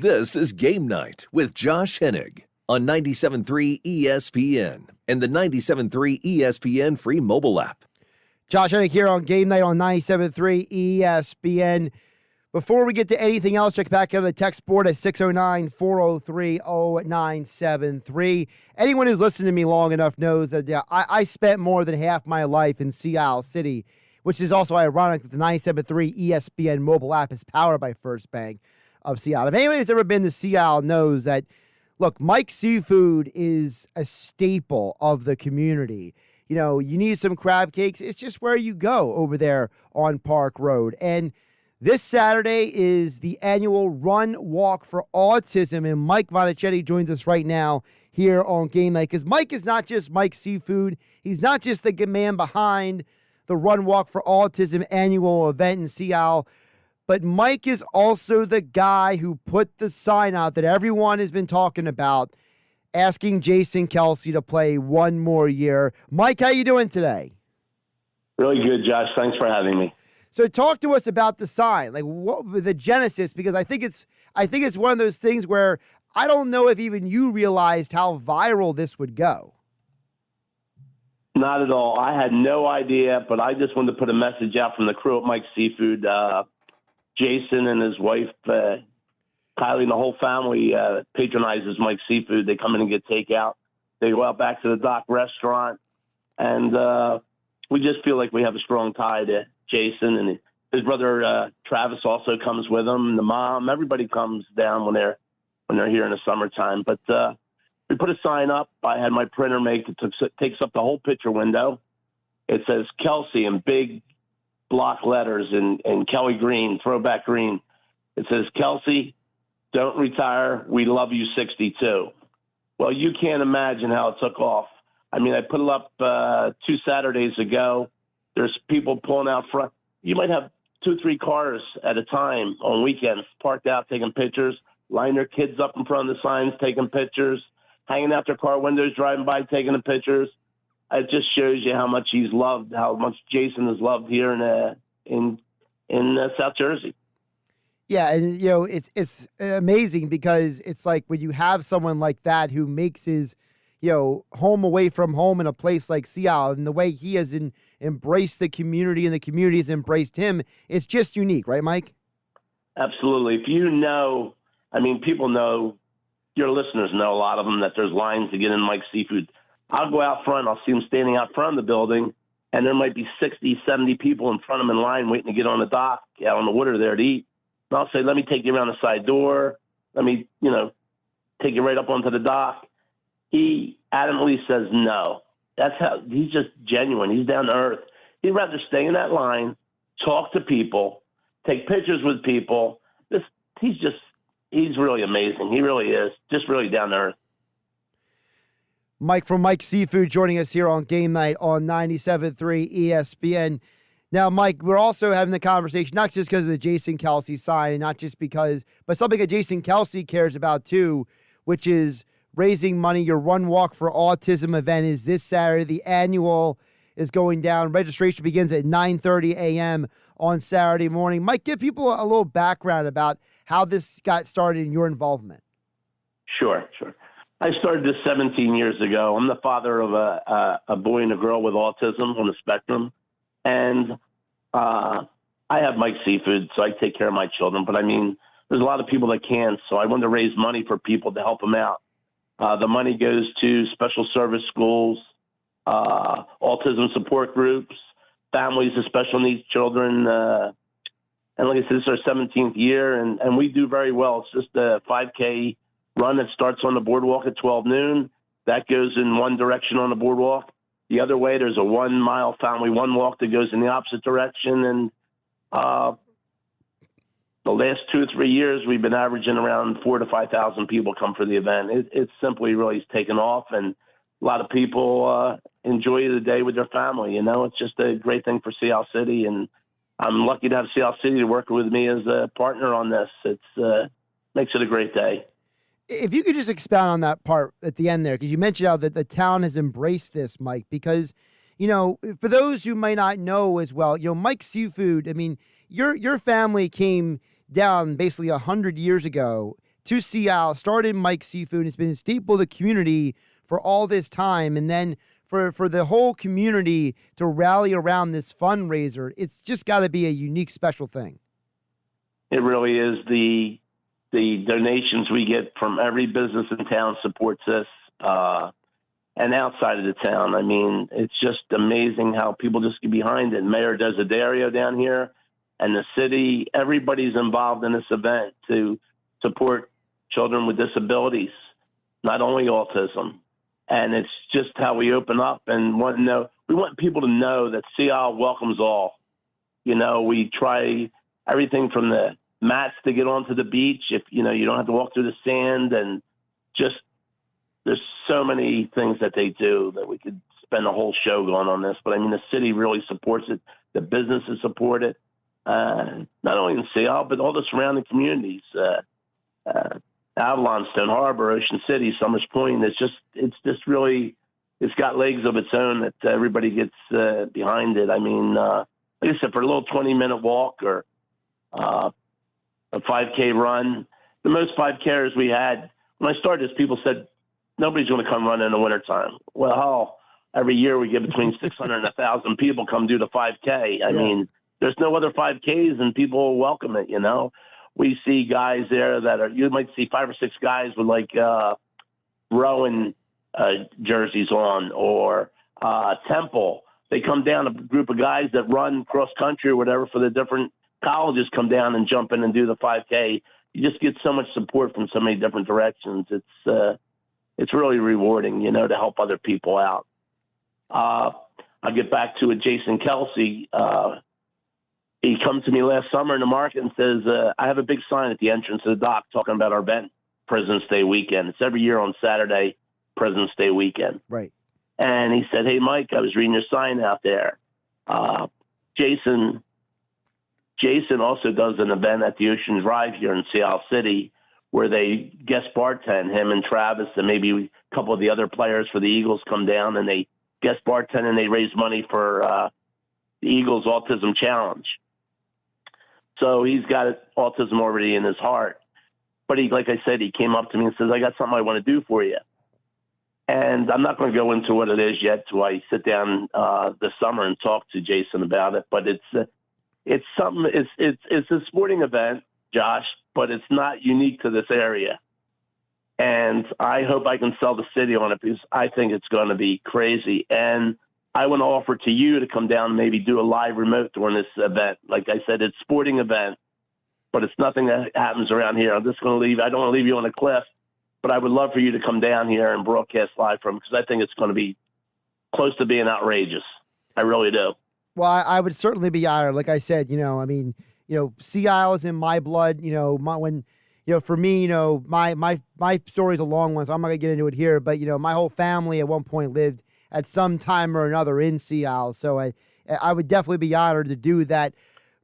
This is Game Night with Josh Hennig on 97.3 ESPN and the 97.3 ESPN free mobile app. Josh Hennig here on Game Night on 97.3 ESPN. Before we get to anything else, check back on the text board at 609-403-0973. Anyone who's listened to me long enough knows that I spent more than half my life in Sea Isle City, which is also ironic that the 97.3 ESPN mobile app is powered by First Bank of Sea Isle. If anyone who's ever been to Sea Isle knows that, look, Mike's Seafood is a staple of the community. You know, you need some crab cakes. It's just where you go over there on Park Road. And this Saturday is the annual Run Walk for Autism, and Mike Monachetti joins us right now here on Game Night, because Mike is not just Mike's Seafood. He's not just the man behind the Run Walk for Autism annual event in Sea Isle, but Mike is also the guy who put the sign out that everyone has been talking about, asking Jason Kelce to play one more year. Mike, how you doing today? Really good, Josh. Thanks for having me. So talk to us about the sign, like what the genesis, because I think it's one of those things where I don't know if even you realized how viral this would go. Not at all. I had no idea, but I just wanted to put a message out from the crew at Mike's Seafood. Jason and his wife, Kylie, and the whole family patronizes Mike's Seafood. They come in and get takeout. They go out back to the Dock restaurant, and we just feel like we have a strong tie to Jason, and his brother Travis also comes with him. The mom, everybody comes down when they're here in the summertime. But we put a sign up. I had my printer make it. Takes up the whole picture window. It says Kelce in big block letters in Kelly green, throwback green. It says, Kelce, don't retire. We love you, 62. Well, you can't imagine how it took off. I mean, I put it up 2 Saturdays ago. There's people pulling out front. You might have 2-3 cars at a time on weekends parked out taking pictures, line their kids up in front of the signs taking pictures, hanging out their car windows, driving by taking the pictures. It just shows you how much he's loved, how much Jason is loved here in South Jersey. Yeah, and you know it's amazing because it's like when you have someone like that who makes his home away from home in a place like Sea Isle, and the way he has embraced the community and the community has embraced him, it's just unique, right, Mike? Absolutely. If you know, I mean, people know, your listeners know, a lot of them, that there's lines to get in Mike's Seafood. I'll go out front. I'll see them standing out front of the building, and there might be 60, 70 people in front of them in line waiting to get on the dock, out on the water there to eat. And I'll say, let me take you around the side door. Let me, take you right up onto the dock. He adamantly says no. That's how he's just genuine. He's down to earth. He'd rather stay in that line, talk to people, take pictures with people. He's really amazing. He really is. Just really down to earth. Mike from Mike's Seafood joining us here on Game Night on 97.3 ESPN. Now, Mike, we're also having the conversation, not just because of the Jason Kelce sign, and not just because, but something that Jason Kelce cares about too, which is raising money. Your Run Walk for Autism event is this Saturday. The annual is going down. Registration begins at 9:30 a.m. on Saturday morning. Mike, give people a little background about how this got started and your involvement. Sure. I started this 17 years ago. I'm the father of a boy and a girl with autism on the spectrum. And I have Mike's Seafood, so I take care of my children. But, I mean, there's a lot of people that can't, so I wanted to raise money for people to help them out. The money goes to special service schools, autism support groups, families of special needs children. And like I said, this is our 17th year, and we do very well. It's just a 5K run that starts on the boardwalk at 12 noon. That goes in one direction on the boardwalk. The other way, there's a 1 mile family one walk that goes in the opposite direction. And the last 2 or 3 years, we've been averaging around 4,000 to 5,000 people come for the event. It's simply really taken off, and a lot of people enjoy the day with their family. It's just a great thing for Sea Isle City, and I'm lucky to have Sea Isle City to work with me as a partner on this. It's makes it a great day. If you could just expound on that part at the end there, because you mentioned how that the town has embraced this, Mike, because, for those who might not know as well, Mike's Seafood, I mean, your family came down basically 100 years ago to Seattle, started Mike's Seafood. It's been a staple of the community for all this time. And then for the whole community to rally around this fundraiser, it's just got to be a unique, special thing. It really is. The donations we get from every business in town supports this, and outside of the town. I mean, it's just amazing how people just get behind it. Mayor Desiderio down here and the city, everybody's involved in this event to support children with disabilities, not only autism. And it's just how we open up and we want people to know that Seattle welcomes all. You know, we try everything from the mats to get onto the beach if, you don't have to walk through the sand, and just there's so many things that they do that we could spend a whole show going on this. But I mean, the city really supports it. The businesses support it, not only in Seattle, but all the surrounding communities. Avalon, Stone Harbor, Ocean City, Summers Point. It's got legs of its own that everybody gets behind it. I mean, like I said, for a little 20-minute walk or a 5K run, the most 5Kers we had, when I started this, people said, nobody's going to come run in the wintertime. Well, every year we get between 600 and 1,000 people come do the 5K. I mean, there's no other 5Ks, and people welcome it, We see guys there you might see 5 or 6 guys with rowing jerseys on, or Temple. They come down, a group of guys that run cross country or whatever for the different colleges come down and jump in and do the 5K. You just get so much support from so many different directions. It's really rewarding, to help other people out. I'll get back to it. Jason Kelce, he comes to me last summer in the market and says, I have a big sign at the entrance of the dock talking about our event, President's Day weekend. It's every year on Saturday, President's Day weekend. Right. And he said, hey, Mike, I was reading your sign out there. Jason also does an event at the Ocean Drive here in Seattle City where they guest bartend, him and Travis and maybe a couple of the other players for the Eagles come down and they guest bartend and they raise money for the Eagles Autism Challenge. So he's got autism already in his heart. But like I said, he came up to me and says, I got something I want to do for you. And I'm not going to go into what it is yet till I sit down this summer and talk to Jason about it. But it's something. It's a sporting event, Josh, but it's not unique to this area. And I hope I can sell the city on it because I think it's going to be crazy. And I want to offer to you to come down and maybe do a live remote during this event. Like I said, it's a sporting event, but it's nothing that happens around here. I don't want to leave you on a cliff, but I would love for you to come down here and broadcast live from, because I think it's going to be close to being outrageous. I really do. Well, I would certainly be honored. Like I said, Sea Isle is in my blood. For me, my story's a long one, so I'm not gonna get into it here. But my whole family at one point lived at some time or another in Sea Isle, so I would definitely be honored to do that.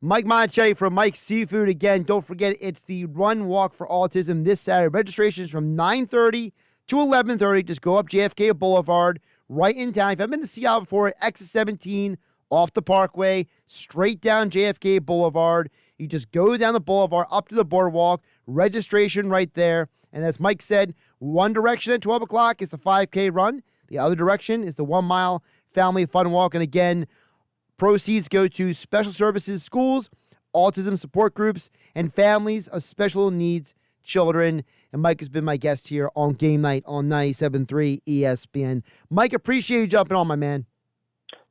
Mike Monachetti from Mike's Seafood. Again, don't forget, it's the Run Walk for Autism this Saturday. Registration is from 9:30 to 11:30. Just go up JFK Boulevard, right in town. If I've been to Sea Isle before, exit 17 off the Parkway, straight down JFK Boulevard. You just go down the boulevard, up to the boardwalk, registration right there. And as Mike said, one direction at 12 o'clock is the 5K run. The other direction is the 1 mile family fun walk. And again, proceeds go to special services schools, autism support groups, and families of special needs children. And Mike has been my guest here on Game Night on 97.3 ESPN. Mike, appreciate you jumping on, my man.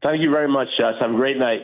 Thank you very much, Josh. Have a great night.